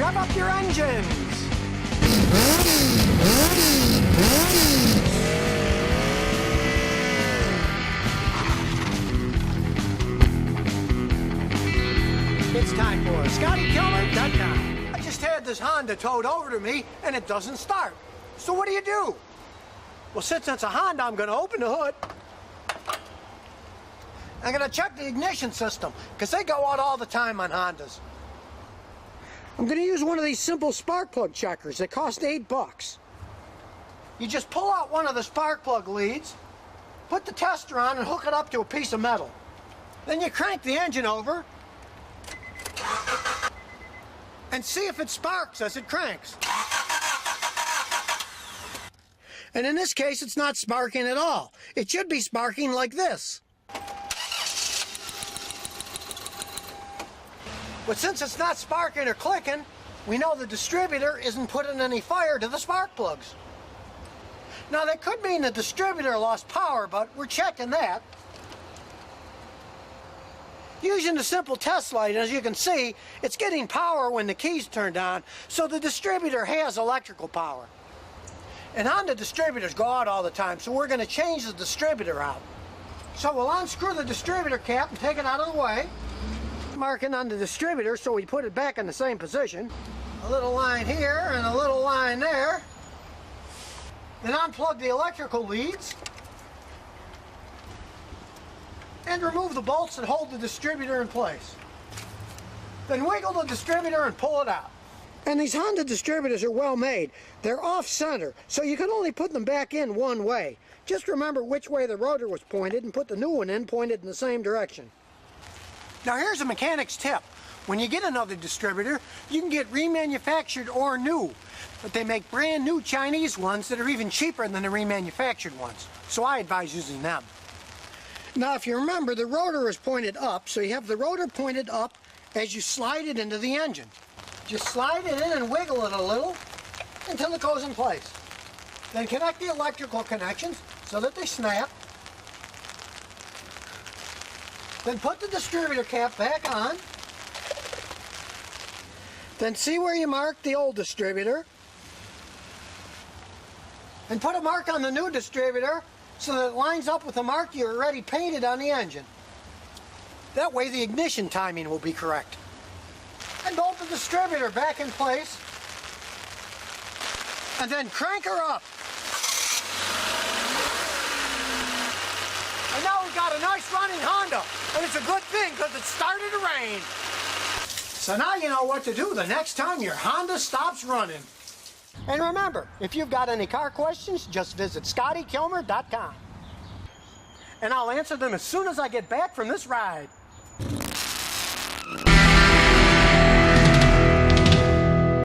Rev up your engines! It's time for ScottyKilmer.com. I just had this Honda towed over to me, and it doesn't start. So what do? Well, since it's a Honda, I'm going to open the hood. I'm going to check the ignition system, because they go out all the time on Hondas. I'm going to use one of these simple spark plug checkers that cost $8. You just pull out one of the spark plug leads, put the tester on, and hook it up to a piece of metal. Then you crank the engine over and see if it sparks as it cranks. And in this case, it's not sparking at all. It should be sparking like this. But since it's not sparking or clicking, we know the distributor isn't putting any fire to the spark plugs. Now, that could mean the distributor lost power, but we're checking that. Using the simple test light, as you can see, it's getting power when the key's turned on, so the distributor has electrical power. And Honda distributors go out all the time, so we're going to change the distributor out. So we'll unscrew the distributor cap and take it out of the way. Marking on the distributor, so we put it back in the same position. A little line here and a little line there. Then unplug the electrical leads and remove the bolts that hold the distributor in place. Then wiggle the distributor and pull it out. And these Honda distributors are well made. They're off center, so you can only put them back in one way. Just remember which way the rotor was pointed and put the new one in pointed in the same direction. Now here's a mechanic's tip. When you get another distributor, you can get remanufactured or new. But they make brand new Chinese ones that are even cheaper than the remanufactured ones. So I advise using them. Now if you remember, the rotor is pointed up, so you have the rotor pointed up as you slide it into the engine. Just slide it in and wiggle it a little until it goes in place. Then connect the electrical connections so that they snap. Then put the distributor cap back on. Then see where you marked the old distributor. And put a mark on the new distributor so that it lines up with the mark you already painted on the engine. That way the ignition timing will be correct. And bolt the distributor back in place. And then crank her up. And now we've got a nice running Honda. And it's a good thing because it started to rain. So now you know what to do the next time your Honda stops running. And remember, if you've got any car questions, just visit ScottyKilmer.com. And I'll answer them as soon as I get back from this ride.